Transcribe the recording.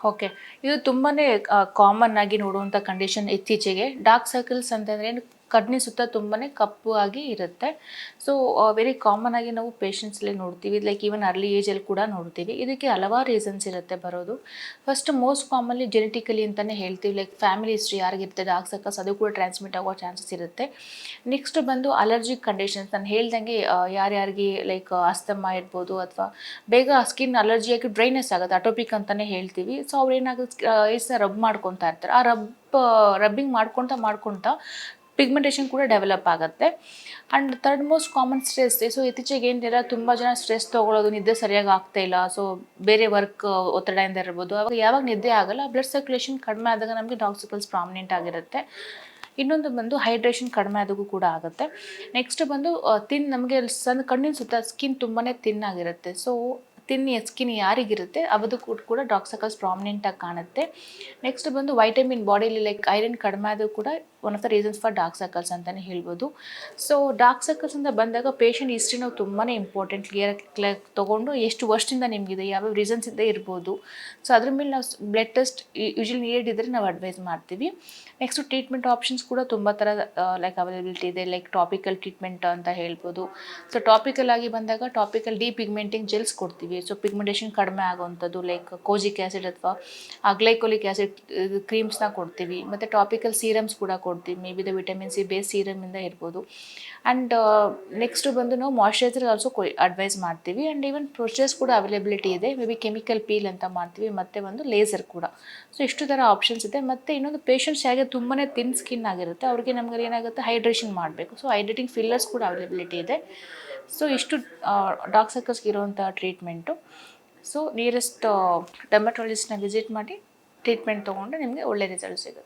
Okay. ಇದು ತುಂಬಾನೇ common ಆಗಿ ನೋಡುವಂಥ ಕಂಡೀಷನ್ ಇತ್ತೀಚೆಗೆ. ಡಾರ್ಕ್ ಸರ್ಕಲ್ಸ್ ಅಂತಂದ್ರೆ ಕಣ್ಣಿನ ಸುತ್ತ ತುಂಬಾನೇ ಕಪ್ಪು ಆಗಿ ಇರುತ್ತೆ. ಸೊ ವೆರಿ ಕಾಮನ್ ಆಗಿ ನಾವು ಪೇಷಂಟ್ಸಲ್ಲಿ ನೋಡ್ತೀವಿ. ಲೈಕ್ ಈವನ್ ಅರ್ಲಿ ಏಜಲ್ಲಿ ಕೂಡ ನೋಡ್ತೀವಿ. ಇದಕ್ಕೆ ಹಲವಾರು ರೀಸನ್ಸ್ ಇರುತ್ತೆ ಬರೋದು. ಫಸ್ಟ್ ಮೋಸ್ಟ್ ಕಾಮನ್ಲಿ ಜೆನೆಟಿಕಲಿ ಅಂತಲೇ ಹೇಳ್ತೀವಿ. ಲೈಕ್ ಫ್ಯಾಮಿಲಿ ಹಿಸ್ಟ್ರಿ ಯಾರಿಗಿರುತ್ತೆ ಡಾರ್ಕ್ ಸರ್ಕಲ್ಸ್ ಅದು ಕೂಡ ಟ್ರಾನ್ಸ್ಮಿಟ್ ಆಗೋ ಚಾನ್ಸಸ್ ಇರುತ್ತೆ. ನೆಕ್ಸ್ಟ್ ಬಂದು ಅಲರ್ಜಿಕ್ ಕಂಡೀಷನ್ಸ್ ನಾನು ಹೇಳ್ದಂಗೆ ಯಾರ್ಯಾರಿಗೆ ಲೈಕ್ ಅಸ್ತಮಾ ಇರ್ಬೋದು ಅಥವಾ ಬೇಗ ಸ್ಕಿನ್ ಅಲರ್ಜಿಯಾಗಿ ಡ್ರೈನೆಸ್ ಆಗುತ್ತೆ, ಅಟೋಪಿಕ್ ಅಂತಲೇ ಹೇಳ್ತೀವಿ. ಸೊ ಅವ್ರು ಏನಾಗುತ್ತೆ ಏಸ್ನ ರಬ್ ಮಾಡ್ಕೊತಾ ಇರ್ತಾರೆ. ಆ ರಬ್ಬಿಂಗ್ ಮಾಡ್ಕೊತಾ ಪಿಗ್ಮೆಂಟೇಷನ್ ಕೂಡ ಡೆವಲಪ್ ಆಗುತ್ತೆ. And third most common stress. So ಇತ್ತೀಚೆಗೆ ಏನಿಲ್ಲ ತುಂಬ ಜನ ಸ್ಟ್ರೆಸ್ ತೊಗೊಳ್ಳೋದು, ನಿದ್ದೆ ಸರಿಯಾಗಿ ಆಗ್ತಾ ಇಲ್ಲ. ಸೊ ಬೇರೆ ವರ್ಕ್ ಒತ್ತಡದಿಂದ ಇರ್ಬೋದು. ಅವಾಗ ಯಾವಾಗ ನಿದ್ದೆ ಆಗಲ್ಲ, ಬ್ಲಡ್ ಸರ್ಕ್ಯುಲೇಷನ್ ಕಡಿಮೆ ಆದಾಗ ನಮಗೆ ಡಾರ್ಕ್ ಸರ್ಕಲ್ಸ್ ಪ್ರಾಮಿನೆಂಟ್ ಆಗಿರುತ್ತೆ. ಇನ್ನೊಂದು ಬಂದು ಹೈಡ್ರೇಷನ್ ಕಡಿಮೆ ಆದಾಗೂ ಕೂಡ ಆಗುತ್ತೆ. ನೆಕ್ಸ್ಟ್ ಬಂದು ನಮಗೆ ಕಣ್ಣಿನ ಸುತ್ತ ಸ್ಕಿನ್ ತುಂಬಾ ತಿನ್ ಆಗಿರುತ್ತೆ. ಸೊ ಸ್ಕಿನ್ ಯಾರಿಗಿರುತ್ತೆ ಅವದು ಕೂಡ ಡಾರ್ಕ್ ಸರ್ಕಲ್ಸ್ ಪ್ರಾಮಿನೆಂಟಾಗಿ ಕಾಣುತ್ತೆ. ನೆಕ್ಸ್ಟ್ ಬಂದು ವೈಟಮಿನ್ ಬಾಡಿಲಿ ಲೈಕ್ ಐರನ್ ಕಡಿಮೆ ಆದರೂ ಕೂಡ one of the reasons for dark circles ಅಂತಲೇ ಹೇಳ್ಬೋದು. ಸೊ ಡಾರ್ಕ್ ಸರ್ಕಲ್ಸ್ ಅಂತ ಬಂದಾಗ ಪೇಷಂಟ್ ಹಿಸ್ಟ್ರಿ ನಾವು ತುಂಬಾ ಇಂಪಾರ್ಟೆಂಟ್ ಕ್ಲಿಯರ್ ತೊಗೊಂಡು ಎಷ್ಟು ವರ್ಷದಿಂದ ನಿಮಗಿದೆ, ಯಾವ್ಯಾವ ರೀಸನ್ಸ್ ಇಂದ ಇರ್ಬೋದು. ಸೊ ಅದ್ರ ಮೇಲೆ ನಾವು ಬ್ಲಡ್ ಟೆಸ್ಟ್ ಯೂಶಲಿ ನೀಡ್ ಇದ್ದರೆ ನಾವು ಅಡ್ವೈಸ್ ಮಾಡ್ತೀವಿ. ನೆಕ್ಸ್ಟ್ ಟ್ರೀಟ್ಮೆಂಟ್ ಆಪ್ಷನ್ಸ್ ಕೂಡ ತುಂಬ ಥರ ಲೈಕ್ ಅವೈಲಬಿಲಿಟಿ ಇದೆ. ಲೈಕ್ ಟಾಪಿಕಲ್ ಟ್ರೀಟ್ಮೆಂಟ್ ಅಂತ ಹೇಳ್ಬೋದು. ಸೊ ಟಾಪಿಕಲ್ ಆಗಿ ಬಂದಾಗ ಟಾಪಿಕಲ್ ಡಿಪಿಗ್ಮೆಂಟಿಂಗ್ ಜೆಲ್ಸ್ ಕೊಡ್ತೀವಿ. ಸೊ ಪಿಗ್ಮೆಂಟೇಷನ್ ಕಡಿಮೆ ಆಗುವಂಥದ್ದು ಲೈಕ್ ಕೋಜಿಕ್ ಆ್ಯಸಿಡ್ ಅಥವಾ ಗ್ಲೈಕೋಲಿಕ್ ಆ್ಯಸಿಡ್ ಕ್ರೀಮ್ಸ್ನ ಕೊಡ್ತೀವಿ. ಮತ್ತು ಟಾಪಿಕಲ್ ಸೀರಮ್ಸ್ ಕೂಡ ಕೊಡ್ತೀವಿ. May be the vitamin C base ಸೀರಮಿಂದ ಇರ್ಬೋದು. ಆ್ಯಂಡ್ ನೆಕ್ಸ್ಟ್ ಬಂದು ನಾವು ಮಾಯ್ಶ್ಚರೈಸರ್ ಆಲ್ಸೋ ಅಡ್ವೈಸ್ ಮಾಡ್ತೀವಿ. ಆ್ಯಂಡ್ ಈವನ್ ಪ್ರೊಸೆಸ್ ಕೂಡ ಅವೈಲಬಿಲಿಟಿ ಇದೆ. ಮೇ ಬಿ ಕೆಮಿಕಲ್ ಪೀಲ್ ಅಂತ ಮಾಡ್ತೀವಿ, ಮತ್ತು ಒಂದು ಲೇಸರ್ ಕೂಡ. ಸೊ ಇಷ್ಟು ಥರ ಆಪ್ಷನ್ಸ್ ಇದೆ. ಮತ್ತು ಇನ್ನೊಂದು ಪೇಷಂಟ್ಸ್ ಯಾಕೆ ತುಂಬಾ ತಿನ್ ಸ್ಕಿನ್ ಆಗಿರುತ್ತೆ ಅವ್ರಿಗೆ ನಮ್ಗೆ ಏನಾಗುತ್ತೆ ಹೈಡ್ರೇಷನ್ ಮಾಡಬೇಕು. ಸೊ ಹೈಡ್ರೇಟಿಂಗ್ ಫಿಲ್ಲರ್ಸ್ ಕೂಡ ಅವೈಲಬಿಲಿಟಿ ಇದೆ. ಸೊ ಇಷ್ಟು ಡಾರ್ಕ್ ಸರ್ಕಲ್ಸ್ಗೆ ಇರುವಂಥ ಟ್ರೀಟ್ಮೆಂಟು. ಸೊ ನಿಯರೆಸ್ಟ್ ಡರ್ಮಟಾಲಜಿಸ್ಟ್ನ ವಿಸಿಟ್ ಮಾಡಿ ಟ್ರೀಟ್ಮೆಂಟ್ ತೊಗೊಂಡ್ರೆ ನಿಮಗೆ ಒಳ್ಳೆ ರಿಸಲ್ಟ್ ಸಿಗುತ್ತೆ.